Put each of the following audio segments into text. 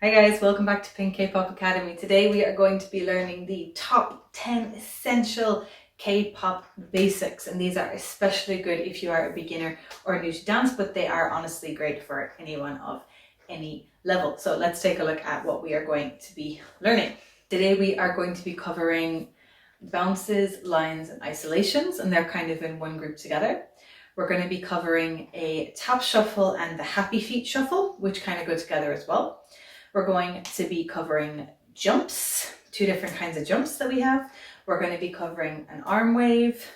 Hi guys, welcome back to Pink K-Pop Academy. Today we are going to be learning the top 10 essential K-pop basics, and these are especially good if you are a beginner or new to dance, but they are honestly great for anyone of any level. So let's take a look at what we are going to be learning. Today we are going to be covering bounces, lines and isolations, and they're kind of in one group together. We're going to be covering a tap shuffle and the happy feet shuffle, which kind of go together as well. We're going to be covering jumps, two different kinds of jumps that we have. We're going to be covering an arm wave,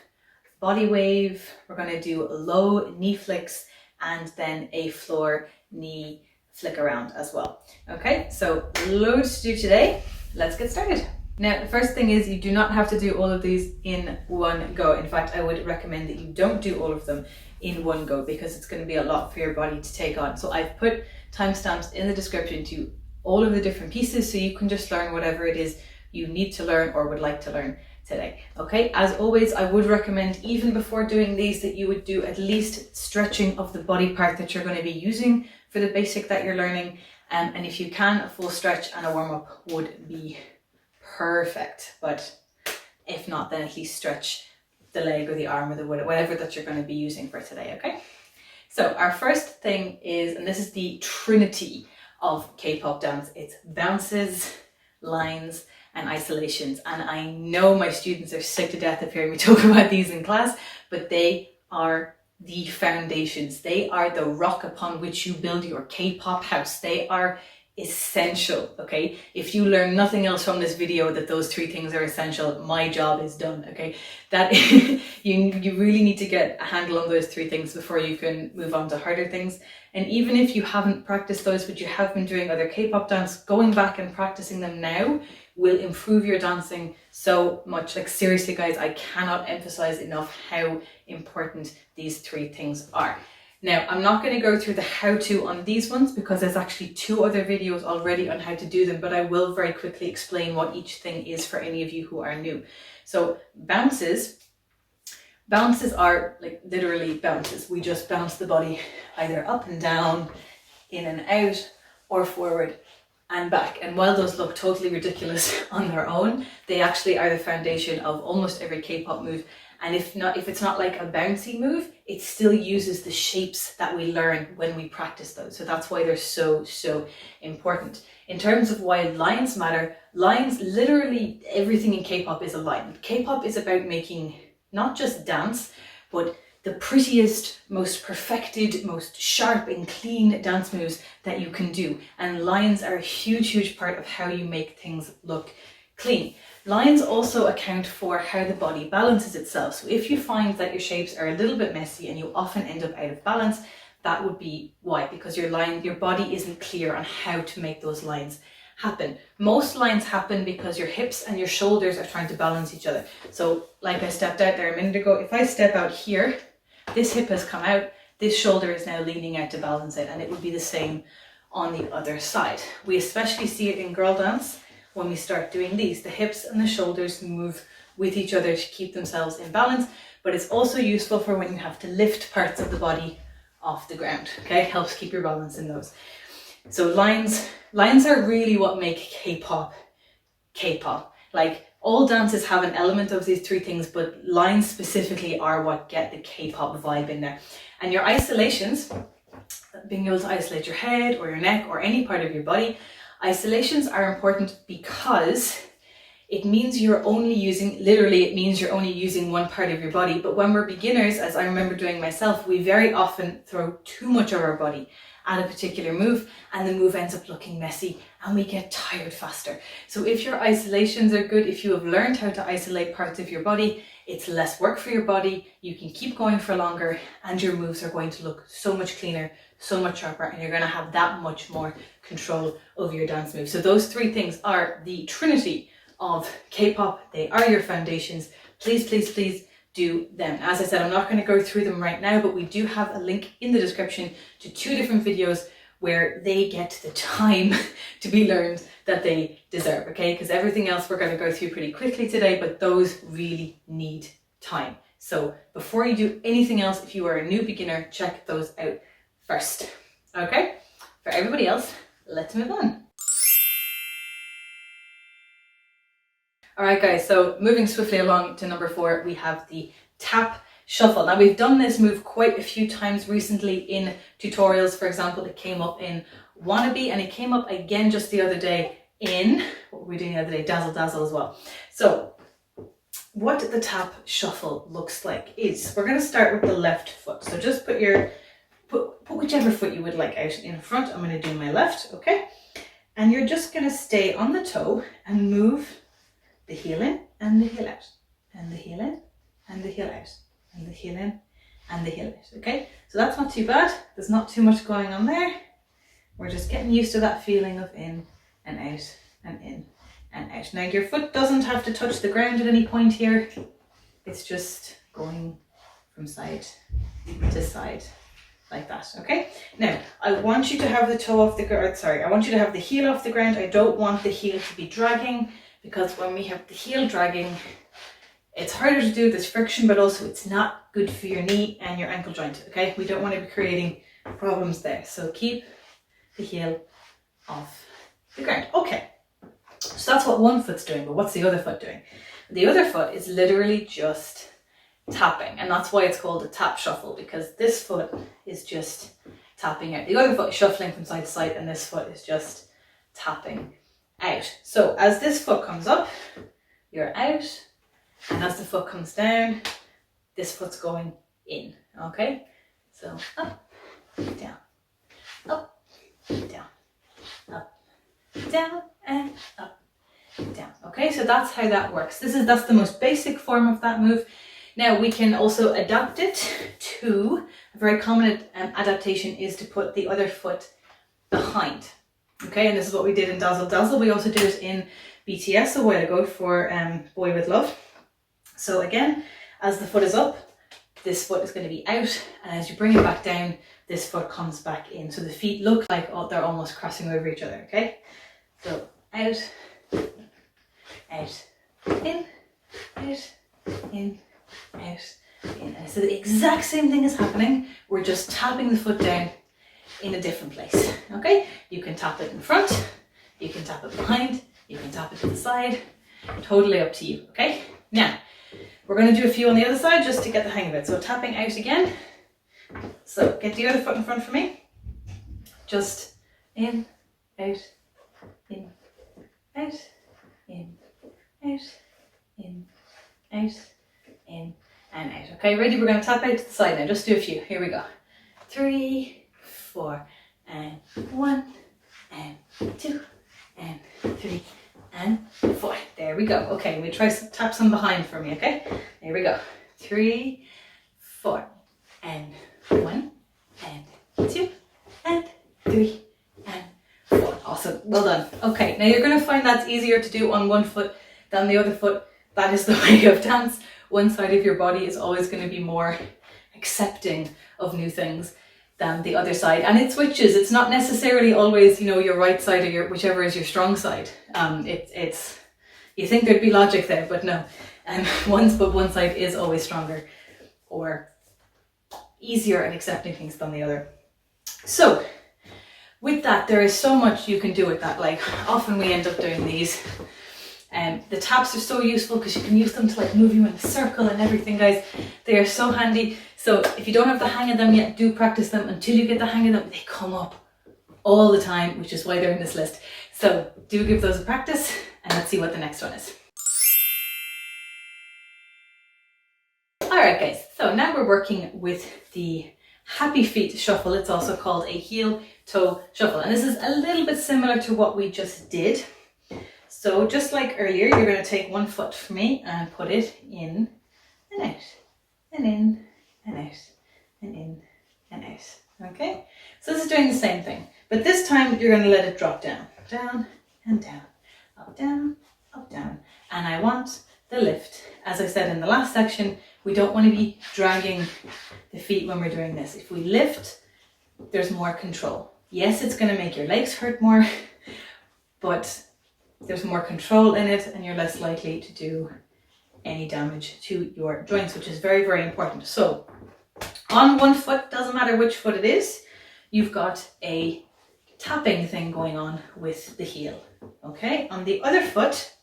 body wave. We're going to do low knee flicks and then a floor knee flick around as well. Okay, so loads to do today. Let's get started. Now, the first thing is you do not have to do all of these in one go. In fact, I would recommend that you don't do all of them in one go because it's going to be a lot for your body to take on. So I've put timestamps in the description to all of the different pieces so you can just learn whatever it is you need to learn or would like to learn today. Okay, as always, I would recommend even before doing these that you would do at least stretching of the body part that you're going to be using for the basic that you're learning. And if you can, a full stretch and a warm-up would be perfect. But if not, then at least stretch the leg or the arm or the whatever that you're going to be using for today. Okay, so our first thing is, and this is the trinity of K-pop dance, it's bounces, lines and isolations. And I know my students are sick to death of hearing me talk about these in class, but they are the foundations. They are the rock upon which you build your K-pop house. They are essential. Okay, if you learn nothing else from this video that those three things are essential, my job is done. Okay, that you really need to get a handle on those three things before you can move on to harder things. And even if you haven't practiced those but you have been doing other K-pop dance, going back and practicing them now will improve your dancing so much. Like seriously guys, I cannot emphasize enough how important these three things are. Now, I'm not going to go through the how-to on these ones because there's actually 2 other videos already on how to do them, but I will very quickly explain what each thing is for any of you who are new. So bounces are like literally bounces. We just bounce the body either up and down, in and out, or forward and back. And while those look totally ridiculous on their own, they actually are the foundation of almost every K-pop move. And if it's not like a bouncy move, it still uses the shapes that we learn when we practice those. So that's why they're so important. In terms of why lines matter, lines, literally everything in K-pop is a line. K-pop is about making not just dance, but the prettiest, most perfected, most sharp and clean dance moves that you can do. And lines are a huge part of how you make things look clean. Lines also account for how the body balances itself. So if you find that your shapes are a little bit messy and you often end up out of balance, that would be why, because your body isn't clear on how to make those lines happen. Most lines happen because your hips and your shoulders are trying to balance each other. So like I stepped out there a minute ago, if I step out here, this hip has come out, this shoulder is now leaning out to balance it, and it would be the same on the other side. We especially see it in girl dance when we start doing these. The hips and the shoulders move with each other to keep themselves in balance, but it's also useful for when you have to lift parts of the body off the ground. Okay, helps keep your balance in those. So lines are really what make K-pop K-pop. Like all dances have an element of these three things, but lines specifically are what get the K-pop vibe in there. And your isolations, being able to isolate your head or your neck or any part of your body, isolations are important because it means you're only using, literally it means you're only using one part of your body. But when we're beginners, as I remember doing myself, we very often throw too much of our body at a particular move and the move ends up looking messy and we get tired faster. So if your isolations are good, if you have learned how to isolate parts of your body, it's less work for your body, you can keep going for longer and your moves are going to look so much cleaner, so much sharper, and you're going to have that much more control over your dance moves. So those three things are the trinity of K-pop. They are your foundations. Please do them. As I said, I'm not going to go through them right now, but we do have a link in the description to 2 different videos where they get the time to be learned that they deserve, okay? Because everything else we're going to go through pretty quickly today, but those really need time. So before you do anything else, if you are a new beginner, check those out first, okay? For everybody else, let's move on. All right, guys, so moving swiftly along to number 4, we have the tap shuffle. Now, we've done this move quite a few times recently in tutorials. For example, it came up in Wannabe, and it came up again just the other day in, what were we doing the other day? Dazzle Dazzle as well. So what the tap shuffle looks like is, we're going to start with the left foot. So just put whichever foot you would like out in front. I'm going to do my left, okay? And you're just going to stay on the toe and move the heel in and the heel out, and the heel in and the heel out, and the heel in and the heel out, okay? So that's not too bad. There's not too much going on there. We're just getting used to that feeling of in and out and in and out. Now, your foot doesn't have to touch the ground at any point here. It's just going from side to side like that, okay? Now, I want you to have the toe off the ground, I want you to have the heel off the ground. I don't want the heel to be dragging, because when we have the heel dragging, it's harder to do, there's friction, but also it's not good for your knee and your ankle joint, okay? We don't want to be creating problems there. So keep the heel off the ground. Okay, so that's what one foot's doing, but what's the other foot doing? The other foot is literally just tapping, and that's why it's called a tap shuffle, because this foot is just tapping out. The other foot is shuffling from side to side, and this foot is just tapping out. So as this foot comes up, you're out, and as the foot comes down, this foot's going in, okay? So up, down, up, down, up, down, and up, down, okay? So that's how that works. That's the most basic form of that move. Now, we can also adapt it to, a very common adaptation is to put the other foot behind. Okay, and this is what we did in Dazzle Dazzle. We also did it in BTS a while ago for Boy With Love. So again, as the foot is up, this foot is going to be out, and as you bring it back down, this foot comes back in. So the feet look like they're almost crossing over each other, okay? So out, out, in, out, in, out, in. And so the exact same thing is happening. We're just tapping the foot down in a different place, okay? You can tap it in front, you can tap it behind, you can tap it to the side, totally up to you, okay? Now, we're going to do a few on the other side just to get the hang of it. So tapping out again. So get the other foot in front for me. Just in, out, in, out, in, out, in, out, in, and out. Okay, ready? We're going to tap out to the side now. Just do a few. Here we go. 3, 4, and 1, and 2, and 3, and 4. There we go. Okay, we try some tap some behind for me, okay? There we go. 3, 4, and 1, and 2, and 3, and 4. Awesome. Well done. Okay, now you're going to find that's easier to do on one foot than the other foot. That is the way of dance. One side of your body is always going to be more accepting of new things than the other side, and it switches. It's not necessarily always, your right side or whichever is your strong side. It's you think there'd be logic there, but no. One side is always stronger or easier at accepting things than the other. So with that, there is so much you can do with that. Like, often we end up doing these. The taps are so useful because you can use them to move you in a circle and everything, guys. They are so handy. So if you don't have the hang of them yet, do practice them until you get the hang of them. They come up all the time, which is why they're in this list. So do give those a practice, and let's see what the next one is. All right, guys. So now we're working with the happy feet shuffle. It's also called a heel toe shuffle, and this is a little bit similar to what we just did. So just like earlier, you're going to take one foot from me and put it in and out, and in and out, and in and out. Okay? So this is doing the same thing, but this time you're going to let it drop down, down and down, up, down, up, down. And I want the lift. As I said in the last section, we don't want to be dragging the feet when we're doing this. If we lift, there's more control. Yes, it's going to make your legs hurt more, but there's more control in it, and you're less likely to do any damage to your joints, which is very, very important. So on one foot, doesn't matter which foot it is, you've got a tapping thing going on with the heel. Okay, on the other foot,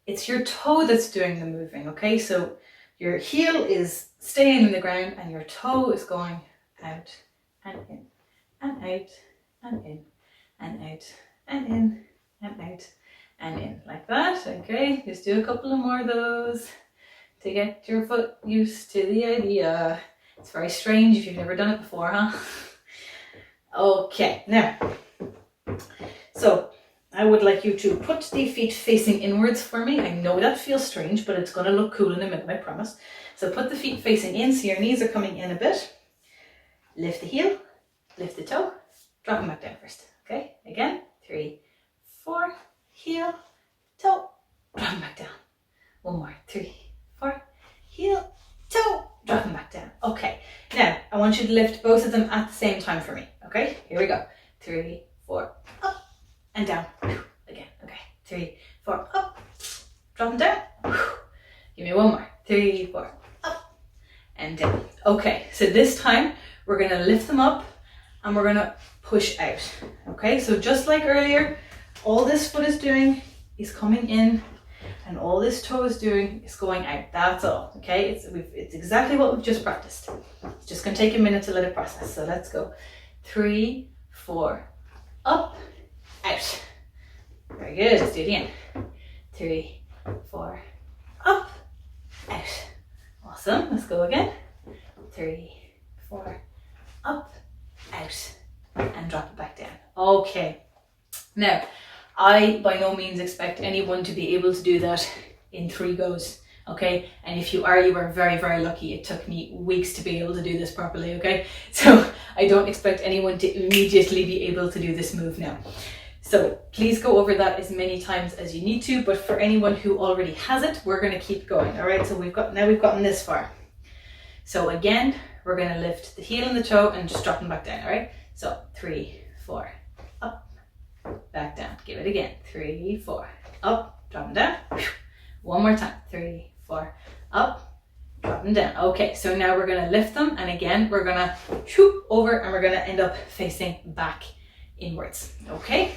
It's your toe that's doing the moving, okay? So your heel is staying in the ground and your toe is going out and in and out and in and out and in and out and in, like that. Okay, just do a couple of more of those to get your foot used to the idea. It's very strange if you've never done it before, huh? Okay, now, so I would like you to put the feet facing inwards for me. I know that feels strange, but it's going to look cool in a minute, I promise. So put the feet facing in, so your knees are coming in a bit. Lift the heel, lift the toe, drop them back down first. Okay, again, 3, 4, heel, toe, drop them back down. One more, 3, 4, heel, toe, drop them back down. Okay, now I want you to lift both of them at the same time for me. Okay, here we go. 3, 4, up and down. Again, okay, 3, 4, up, drop them down. Give me one more. 3, 4, up and down. Okay, so this time we're going to lift them up and we're going to push out. Okay, so just like earlier, all this foot is doing is coming in and all this toe is doing is going out. That's all. Okay, it's exactly what we've just practiced. It's just going to take a minute to let it process. So let's go. 3, 4, up, out. Very good. Let's do it again. 3, 4, up, out. Awesome. Let's go again. 3, 4, up, out, and drop it back down. Okay. Now, I by no means expect anyone to be able to do that in 3 goes. Okay, and if you are very, very lucky. It took me weeks to be able to do this properly. Okay, so I don't expect anyone to immediately be able to do this move now. So please go over that as many times as you need to, but for anyone who already has it, we're going to keep going. All right, so we've gotten this far. So again, we're going to lift the heel and the toe and just drop them back down. All right, so 3, 4, up, back down. Give it again. 3, 4, up, drop them down. One more time. 3, 4, up, drop them down. Okay, so now we're going to lift them, and again we're going to shoot over and we're going to end up facing back inwards. Okay,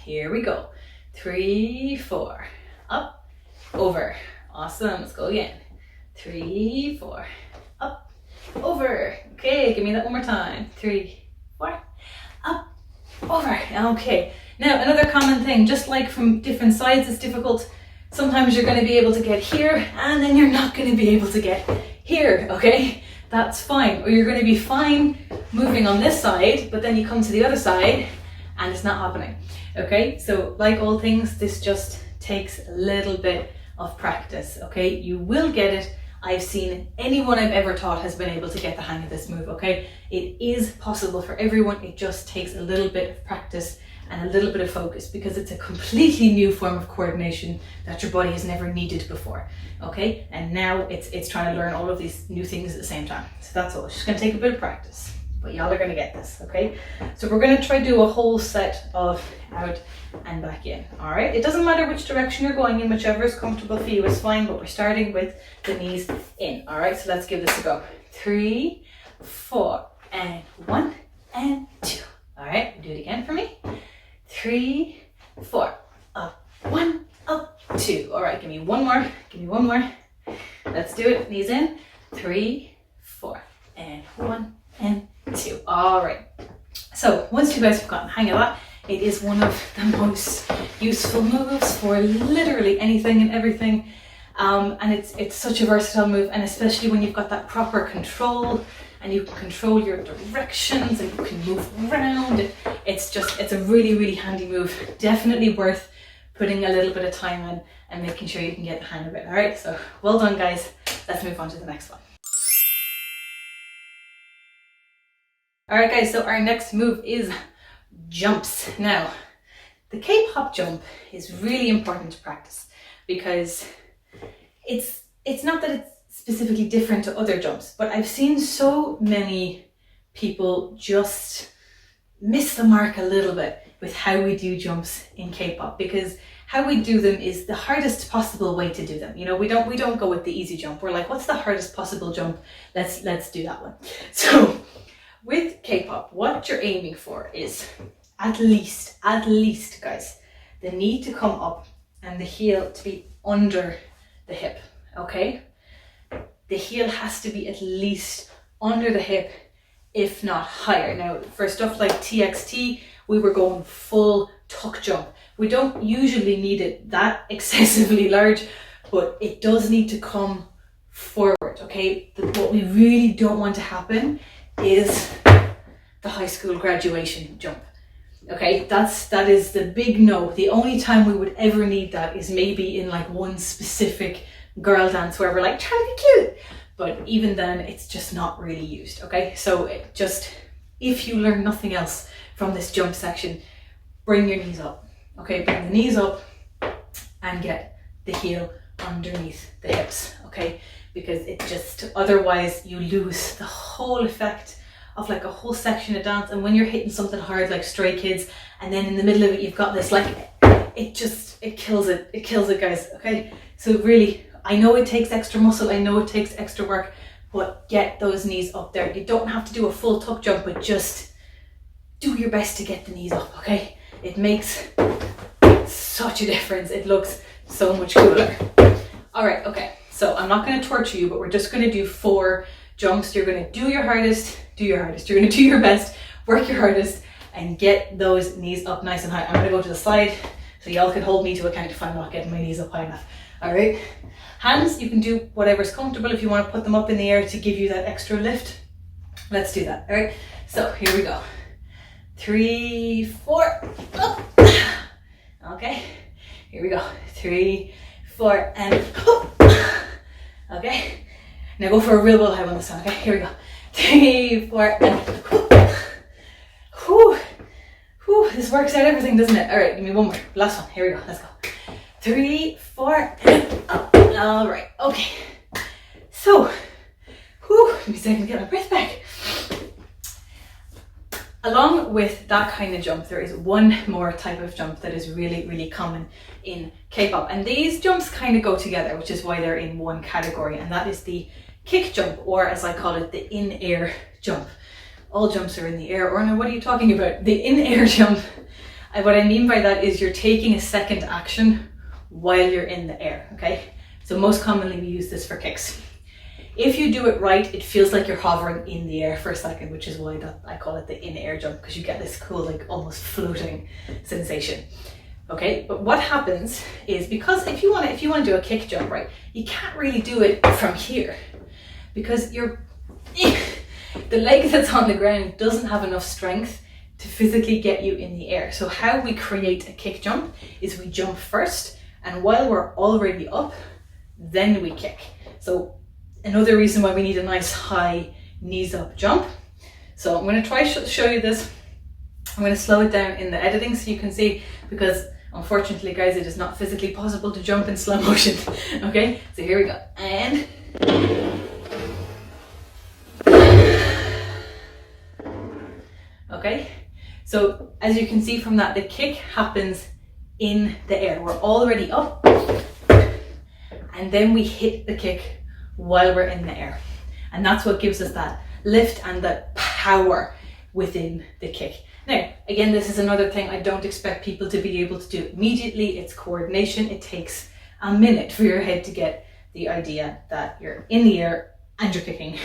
here we go. 3, 4, up, over. Awesome. Let's go again. 3, 4, up, over. Okay, give me that one more time. 3, 4, up, over. Okay, now another common thing, just like from different sides it's difficult. Sometimes you're going to be able to get here and then you're not going to be able to get here. Okay, that's fine. Or you're going to be fine moving on this side, but then you come to the other side and it's not happening. Okay, so like all things, this just takes a little bit of practice. Okay, you will get it. I've seen anyone I've ever taught has been able to get the hang of this move. Okay, it is possible for everyone. It just takes a little bit of practice and a little bit of focus, because it's a completely new form of coordination that your body has never needed before. Okay, and now it's trying to learn all of these new things at the same time. So that's all. It's just going to take a bit of practice, but y'all are going to get this. Okay, so we're going to try to do a whole set of out and back in. All right, it doesn't matter which direction you're going in, whichever is comfortable for you is fine, but we're starting with the knees in. All right, so let's give this a go. 3, 4, and 1 and 2. All right, do it again for me. 3, 4, up, 1, up, 2. All right, give me one more. Give me one more. Let's do it. Knees in. 3, 4, and 1 and 2. All right. So once you guys have gotten the hang of that, it is one of the most useful moves for literally anything and everything. And it's such a versatile move, and especially when you've got that proper control and you can control your directions and you can move around. It's a really, really handy move. Definitely worth putting a little bit of time in and making sure you can get the hang of it. All right, so well done, guys. Let's move on to the next one. All right, guys, so our next move is jumps. Now, the K-pop jump is really important to practice, because it's not that it's specifically different to other jumps, but I've seen so many people just miss the mark a little bit with how we do jumps in K-pop, because how we do them is the hardest possible way to do them. You know, we don't go with the easy jump. We're like, what's the hardest possible jump? Let's do that one. So with K-pop, what you're aiming for is at least, guys, the knee to come up and the heel to be under the hip, okay? The heel has to be at least under the hip, if not higher. Now, for stuff like TXT, we were going full tuck jump. We don't usually need it that excessively large, but it does need to come forward, okay? What we really don't want to happen is the high school graduation jump, okay? That is the big no. The only time we would ever need that is maybe in like one specific girl dance where we're like trying to be cute, but even then it's just not really used, okay? So if you learn nothing else from this jump section, bring your knees up, okay? Bring the knees up and get the heel underneath the hips, okay? Because it just, otherwise you lose the whole effect of like a whole section of dance. And when you're hitting something hard like Stray Kids, and then in the middle of it you've got this, like, it kills it, guys, okay? So really, I know it takes extra muscle, I know it takes extra work, but get those knees up there. You don't have to do a full tuck jump, but just do your best to get the knees up, okay? It makes such a difference. It looks so much cooler. All right, okay. So I'm not going to torture you, but we're just going to do 4 jumps. You're going to do your hardest, You're going to do your best, work your hardest, and get those knees up nice and high. I'm going to go to the side so y'all can hold me to account if I'm not getting my knees up high enough. All right. Hands, you can do whatever's comfortable. If you want to put them up in the air to give you that extra lift, let's do that. All right. So here we go. 3, 4, up. Okay. Here we go. 3, 4, and up. Okay, now go for a real high one this time. Okay, here we go. 3, 4, and whew. This works out everything, doesn't it? All right, give me one more. Last one. Here we go. Let's go. 3, 4, and up. All right. Okay. So, give me a second to get my breath back. Along with that kind of jump, there is one more type of jump that is really, really common in K-pop. And these jumps kind of go together, which is why they're in one category. And that is the kick jump, or as I call it, the in-air jump. All jumps are in the air. Or no, what are you talking about? The in-air jump. And what I mean by that is you're taking a second action while you're in the air, okay? So most commonly we use this for kicks. If you do it right, it feels like you're hovering in the air for a second, which is why I call it the in-air jump, because you get this cool, like almost floating sensation. Okay, but what happens is, because if you want to do a kick jump, right, you can't really do it from here because the leg that's on the ground doesn't have enough strength to physically get you in the air. So how we create a kick jump is we jump first, and while we're already up, then we kick. So another reason why we need a nice high knees up jump. So I'm going to try show you this. I'm going to slow it down in the editing so you can see, because unfortunately, guys, it is not physically possible to jump in slow motion. Okay, so here we go. And okay, so as you can see from that, the kick happens in the air. We're already up, and then we hit the kick while we're in the air, and that's what gives us that lift and that power within the kick. Now, again, this is another thing I don't expect people to be able to do immediately. It's coordination. It takes a minute for your head to get the idea that you're in the air and you're kicking,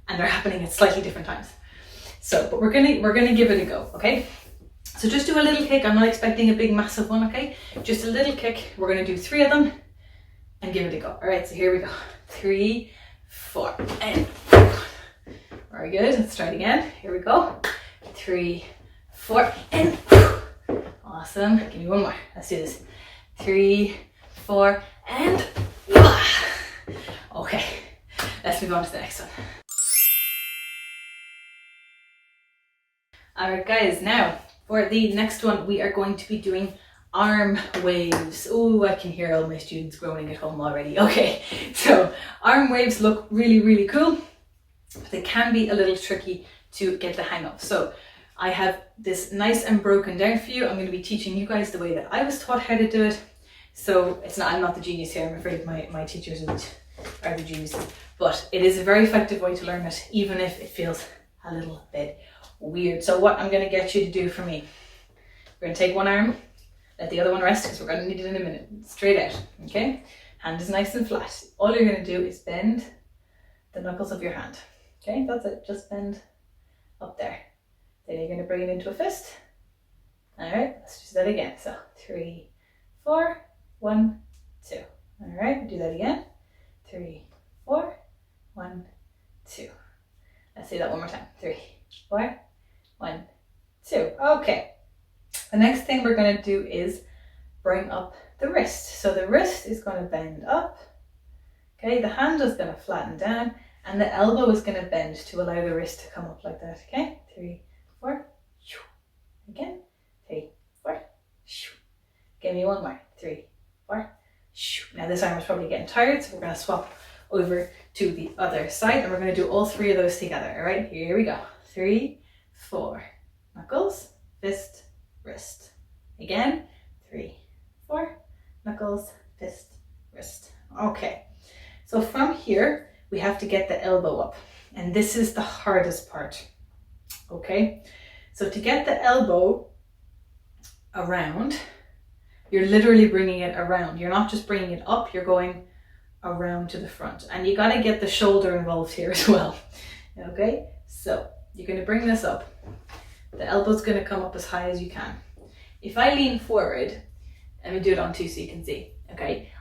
and they're happening at slightly different times. So, but we're gonna give it a go, okay? So just do a little kick. I'm not expecting a big massive one, okay? Just a little kick. We're gonna do 3 of them and give it a go. All right, so here we go. 3, 4, and very good. Let's try it again. Here we go. 3, 4, and awesome. Give me one more. Let's do this. 3, 4, and okay. Let's move on to the next one. All right, guys. Now for the next one, we are going to be doing arm waves. Oh, I can hear all my students groaning at home already. Okay, so arm waves look really, really cool, but they can be a little tricky to get the hang of. So I have this nice and broken down for you. I'm going to be teaching you guys the way that I was taught how to do it. So I'm not the genius here. I'm afraid my teachers are the geniuses, but it is a very effective way to learn it, even if it feels a little bit weird. So what I'm going to get you to do for me, we're going to take one arm, Let the other one rest because we're going to need it in a minute. Straight out, okay? Hand is nice and flat. All you're going to do is bend the knuckles of your hand. Okay, that's it. Just bend up there. Then you're going to bring it into a fist. All right, let's do that again. So 3, 4, 1, 2. All right, do that again. 3, 4, 1, 2. Let's do that one more time. 3, 4, 1, 2. Okay. The next thing we're going to do is bring up the wrist. So the wrist is going to bend up. Okay, the hand is going to flatten down and the elbow is going to bend to allow the wrist to come up like that. Okay, 3, 4. Again. 3, 4. Give me one more. 3, 4. Now this arm is probably getting tired, so we're going to swap over to the other side and we're going to do all 3 of those together. All right, here we go. 3, 4. Knuckles, fist, wrist. Again. 3, 4. Knuckles, fist, wrist. Okay. So from here, we have to get the elbow up. And this is the hardest part. Okay. So to get the elbow around, you're literally bringing it around. You're not just bringing it up, you're going around to the front. And you got to get the shoulder involved here as well. Okay. So you're going to bring this up. The elbow's going to come up as high as you can. If I lean forward, let me do it on 2 so you can see. Okay.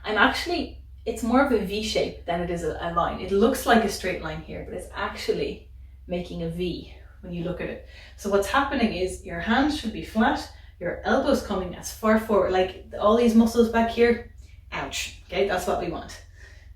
It's more of a V shape than it is a line. It looks like a straight line here, but it's actually making a V when you look at it. So what's happening is your hands should be flat, your elbow's coming as far forward, like all these muscles back here, ouch, okay, that's what we want.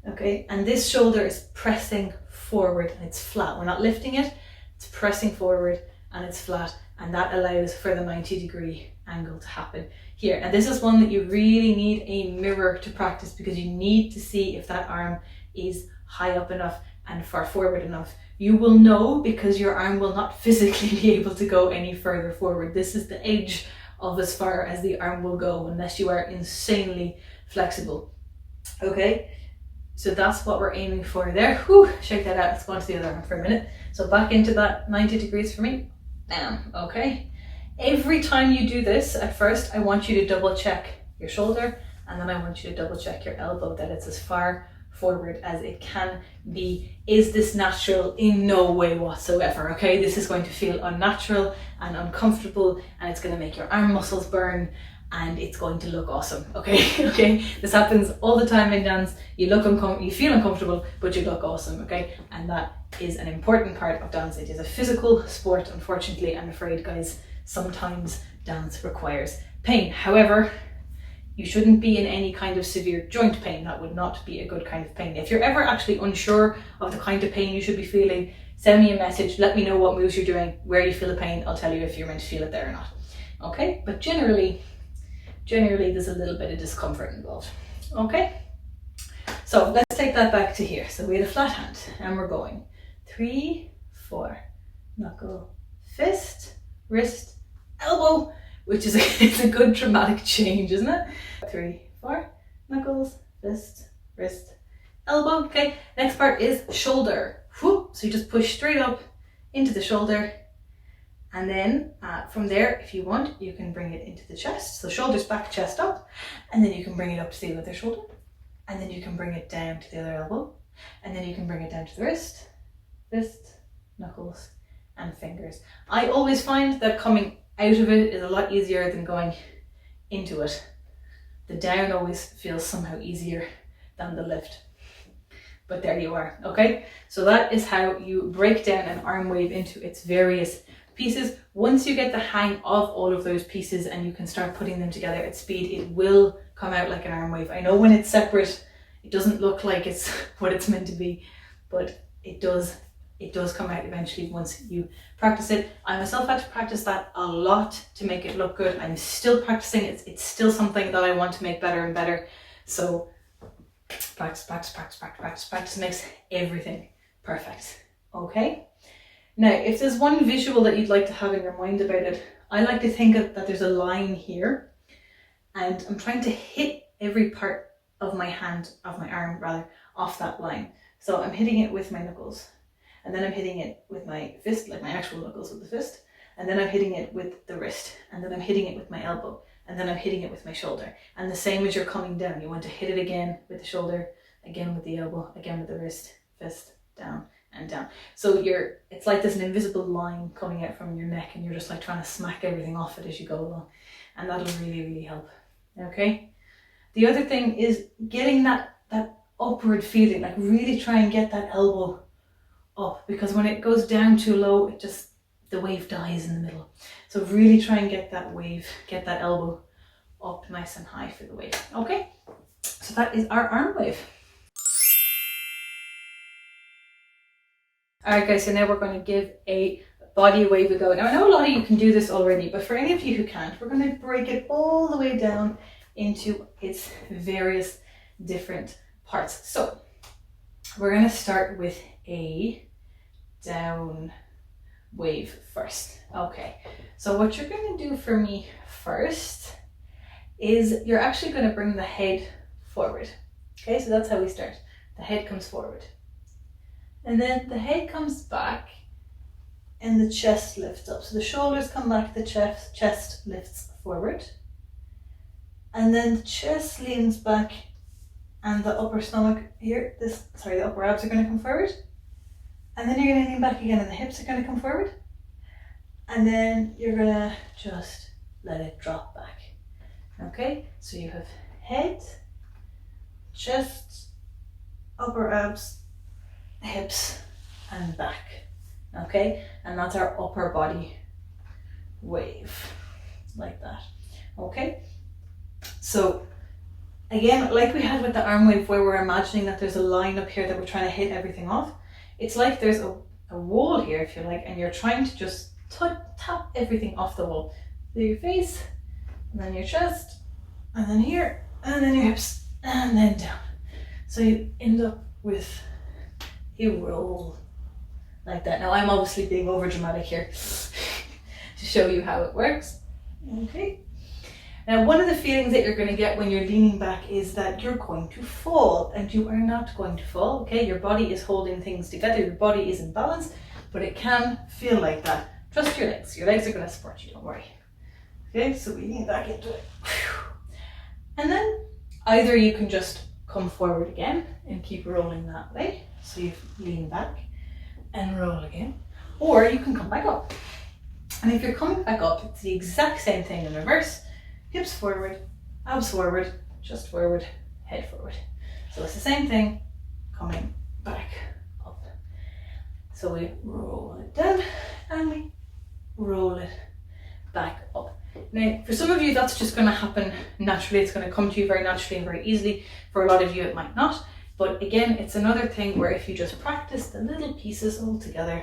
Okay, and this shoulder is pressing forward and it's flat. We're not lifting it, it's pressing forward and it's flat, and that allows for the 90-degree angle to happen here. And this is one that you really need a mirror to practice because you need to see if that arm is high up enough and far forward enough. You will know because your arm will not physically be able to go any further forward. This is the edge of as far as the arm will go unless you are insanely flexible. Okay, so that's what we're aiming for there. Whew, shake that out. Let's go on to the other arm for a minute. So back into that 90 degrees for me. Down, okay. Every time you do this, at first, I want you to double check your shoulder and then I want you to double check your elbow, that it's as far forward as it can be. Is this natural? In no way whatsoever, okay? This is going to feel unnatural and uncomfortable and it's going to make your arm muscles burn and it's going to look awesome, okay? Okay, this happens all the time in dance. You feel uncomfortable, but you look awesome, okay? And that is an important part of dance. It is a physical sport, unfortunately. I'm afraid, guys, sometimes dance requires pain. However, you shouldn't be in any kind of severe joint pain. That would not be a good kind of pain. If you're ever actually unsure of the kind of pain you should be feeling, send me a message, let me know what moves you're doing, where you feel the pain. I'll tell you if you're meant to feel it there or not. Okay, but generally there's a little bit of discomfort involved. Okay, so let's take that back to here. So we had a flat hand and we're going 3, 4, knuckle, fist, wrist, elbow, which is it's a good dramatic change, isn't it? 3, 4, knuckles, fist, wrist, elbow. Okay, next part is shoulder. Whoop. So you just push straight up into the shoulder, and then from there, if you want, you can bring it into the chest. So shoulders back, chest up, and then you can bring it up to the other shoulder, and then you can bring it down to the other elbow, and then you can bring it down to the wrist, knuckles, and fingers. I always find that coming out of it is a lot easier than going into it. The down always feels somehow easier than the lift. But there you are, okay? So that is how you break down an arm wave into its various pieces. Once you get the hang of all of those pieces and you can start putting them together at speed, it will come out like an arm wave. I know when it's separate, it doesn't look like it's what it's meant to be, but it does come out eventually once you practice it. I myself had to practice that a lot to make it look good. I'm still practicing it. It's still something that I want to make better and better. So practice makes everything perfect. Okay? Now, if there's one visual that you'd like to have in your mind about it, I like to think that there's a line here and I'm trying to hit every part of my hand, of my arm rather, off that line. So I'm hitting it with my knuckles. And then I'm hitting it with my fist, like my actual knuckles with the fist. And then I'm hitting it with the wrist. And then I'm hitting it with my elbow. and then I'm hitting it with my shoulder. And the same as you're coming down, you want to hit it again with the shoulder, again with the elbow, again with the wrist, fist, down and down. So it's like there's an invisible line coming out from your neck, and you're just like trying to smack everything off it as you go along. And that'll really, really help. Okay? The other thing is getting that upward feeling, like really try and get that elbow up, because when it goes down too low, the wave dies in the middle. So really try and get that wave, get that elbow up nice and high for the wave. Okay? So that is our arm wave. Alright guys, so now we're going to give a body wave a go. Now I know a lot of you can do this already, but for any of you who can't, we're going to break it all the way down into its various different parts. So we're going to start with a down wave first. Okay, so what you're going to do for me first is you're actually going to bring the head forward. Okay, so that's how we start. The head comes forward. And then the head comes back and the chest lifts up. So the shoulders come back, the chest lifts forward. And then the chest leans back and the upper stomach here, the upper abs are going to come forward. And then you're going to lean back again and the hips are going to come forward. And then you're going to just let it drop back. Okay, so you have head, chest, upper abs, hips and back. Okay, and that's our upper body wave, like that. Okay, so again, like we had with the arm wave, where we're imagining that there's a line up here that we're trying to hit everything off, it's like there's a wall here, if you like, and you're trying to just tap everything off the wall. So your face, and then your chest, and then here, and then your hips, and then down. So you end up with a roll like that. Now I'm obviously being over dramatic here to show you how it works. Okay. Now one of the feelings that you're going to get when you're leaning back is that you're going to fall, and you are not going to fall. Okay, your body is holding things together, your body is in balance, but it can feel like that. Trust your legs. Your legs are going to support you, don't worry. Okay, so we lean back into it. And then either you can just come forward again and keep rolling that way. So you lean back and roll again. Or you can come back up. And if you're coming back up, it's the exact same thing in reverse. Hips forward, abs forward, chest forward, head forward. So it's the same thing coming back up. So we roll it down and we roll it back up. Now, for some of you, that's just going to happen naturally. It's going to come to you very naturally and very easily. For a lot of you, it might not. But again, it's another thing where if you just practice the little pieces all together,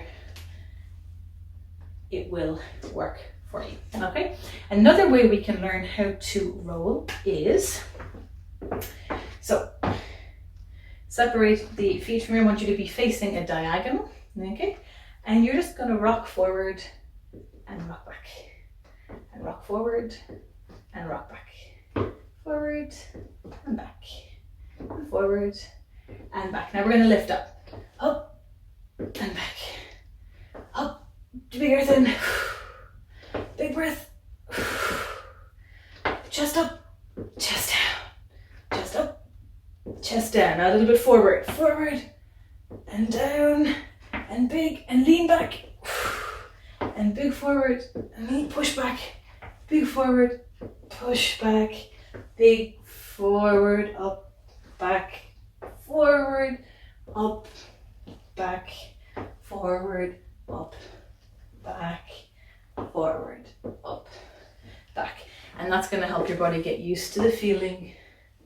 it will work for you. Okay? Another way we can learn how to roll is, so separate the feet from here. I want you to be facing a diagonal. Okay? And you're just going to rock forward and rock back. And rock forward and rock back. Forward and back. And forward and back. Now we're going to lift up. Up and back. Up. Big earth in. Big breath. Chest up. Chest down. Chest up. Chest down. Now a little bit forward. Forward and down. And big and lean back. And big forward and lean, push back. Big forward, push back. Big forward, up, back, forward, up, back, forward, up, back, forward, up, back. And that's going to help your body get used to the feeling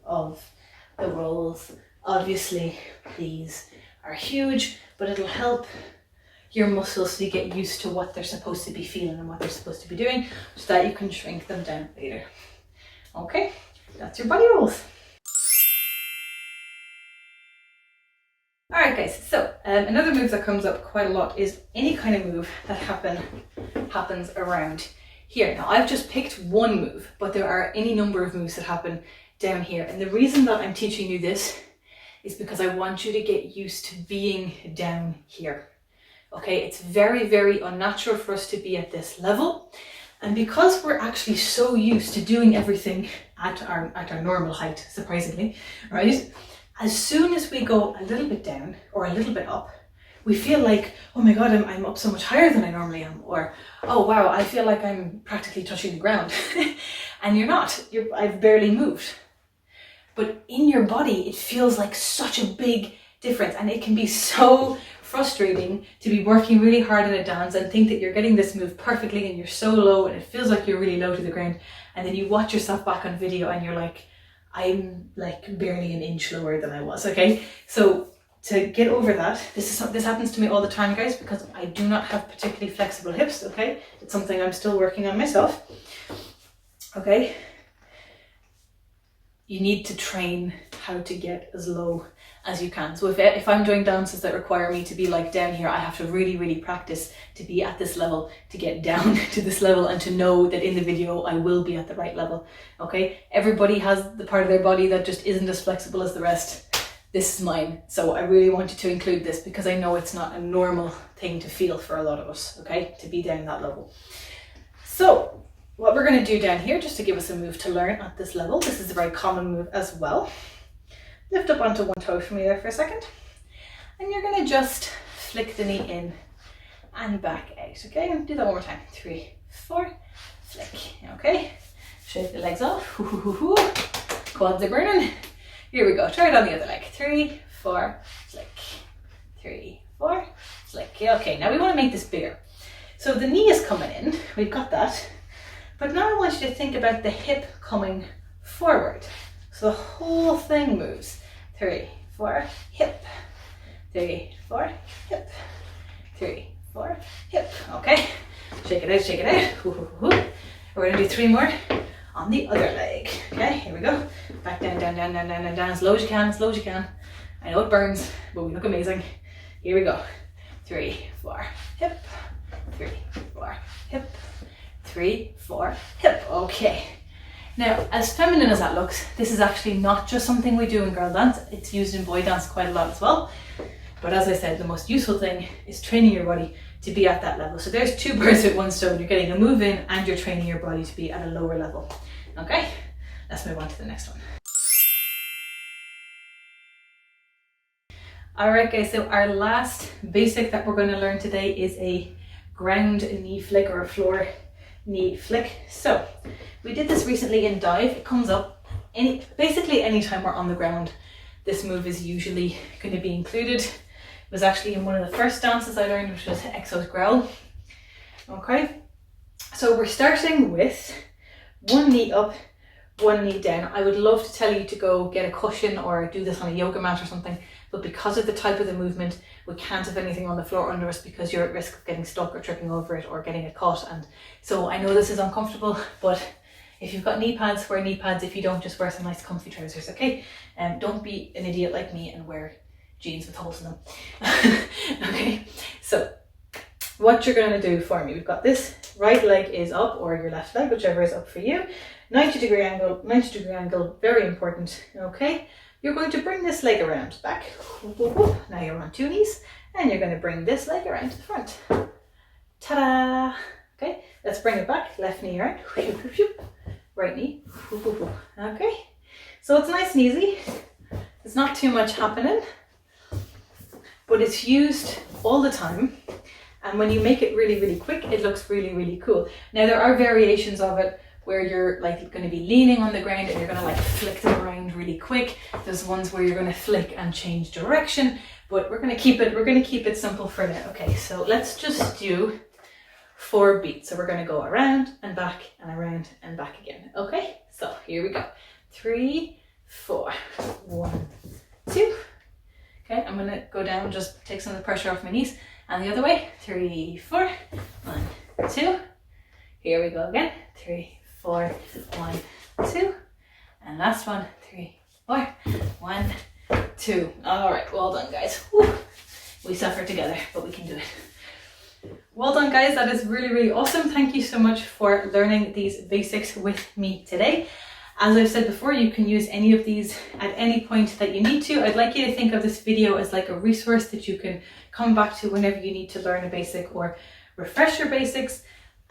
of the rolls. Obviously, these are huge, but it'll help your muscles to get used to what they're supposed to be feeling and what they're supposed to be doing, so that you can shrink them down later. Okay, that's your body rolls. Alright guys, so another move that comes up quite a lot is any kind of move that happens around here. Now I've just picked one move, but there are any number of moves that happen down here. And the reason that I'm teaching you this is because I want you to get used to being down here. Okay, it's very, very unnatural for us to be at this level. And because we're actually so used to doing everything at our normal height, surprisingly, right? As soon as we go a little bit down or a little bit up, we feel like, oh my God, I'm up so much higher than I normally am. Or, oh wow, I feel like I'm practically touching the ground. And you're not, I've barely moved. But in your body, it feels like such a big difference. And it can be so frustrating to be working really hard in a dance and think that you're getting this move perfectly and you're so low and it feels like you're really low to the ground. And then you watch yourself back on video and you're like, I'm like barely an inch lower than I was, okay? So to get over that, this happens to me all the time, guys, because I do not have particularly flexible hips, okay? It's something I'm still working on myself, okay? You need to train how to get as low as you can. So if I'm doing dances that require me to be like down here, I have to really, really practice to be at this level, to get down to this level, and to know that in the video I will be at the right level, okay? Everybody has the part of their body that just isn't as flexible as the rest. This is mine. So I really wanted to include this because I know it's not a normal thing to feel for a lot of us, okay? To be down that level. So what we're going to do down here, just to give us a move to learn at this level, this is a very common move as well. Lift up onto one toe for me there for a second. And you're going to just flick the knee in and back out, okay? And do that one more time. 3, 4, flick, okay? Shake the legs off. Quads are burning. Here we go. Try it on the other leg. 3, 4, flick. 3, 4, flick. Okay, now we want to make this bigger. So the knee is coming in. We've got that. But now I want you to think about the hip coming forward. So the whole thing moves. 3, 4, hip. 3, 4, hip. 3, 4, hip. Okay. Shake it out, shake it out. We're going to do 3 more on the other leg. Okay, here we go. Back down, down, down, down, down, down, down, as low as you can, as low as you can. I know it burns, but we look amazing. Here we go. 3, 4, hip. 3, 4, hip. 3, 4, hip. Okay. Now, as feminine as that looks, this is actually not just something we do in girl dance. It's used in boy dance quite a lot as well. But as I said, the most useful thing is training your body to be at that level. So there's 2 birds with 1 stone. You're getting a move in and you're training your body to be at a lower level. Okay, let's move on to the next one. Alright guys, so our last basic that we're going to learn today is a ground knee flick or a floor knee flick. So we did this recently in dive. It comes up basically anytime we're on the ground. This move is usually going to be included. It was actually in one of the first dances I learned, which was Exo's growl. Okay, so we're starting with 1 knee up, 1 knee down. I would love to tell you to go get a cushion or do this on a yoga mat or something, but because of the type of the movement, we can't have anything on the floor under us because you're at risk of getting stuck or tripping over it or getting it caught. And so I know this is uncomfortable, but if you've got knee pads, wear knee pads. If you don't, just wear some nice comfy trousers, okay? Don't be an idiot like me and wear jeans with holes in them. Okay, so what you're going to do for me, we've got this right leg is up, or your left leg, whichever is up for you. 90-degree angle, very important, okay? You're going to bring this leg around back. Now you're on 2 knees, and you're going to bring this leg around to the front. Ta-da! Okay, let's bring it back. Left knee around, right knee. Okay, so it's nice and easy. There's not too much happening, but it's used all the time. And when you make it really, really quick, it looks really, really cool. Now there are variations of it where you're like going to be leaning on the ground and you're going to like flick them around really quick. There's ones where you're going to flick and change direction, but we're going to keep it simple for now. Okay, so let's just do 4 beats. So we're going to go around and back again. Okay, so here we go. 3, 4, 1, 2. Okay, I'm going to go down, just take some of the pressure off my knees. And the other way, 3, 4, 1, 2. Here we go again, 3, 4, 1, 2. And last one, 3, 4, 1, 2. All right, well done, guys. Whew. We suffer together, but we can do it. Well done, guys. That is really, really awesome. Thank you so much for learning these basics with me today. As I've said before, you can use any of these at any point that you need to. I'd like you to think of this video as like a resource that you can come back to whenever you need to learn a basic or refresh your basics.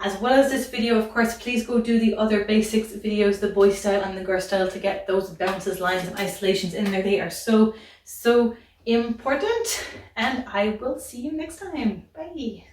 As well as this video, of course, please go do the other basics videos, the boy style and the girl style, to get those bounces, lines and isolations in there. They are so important, and I will see you next time. Bye.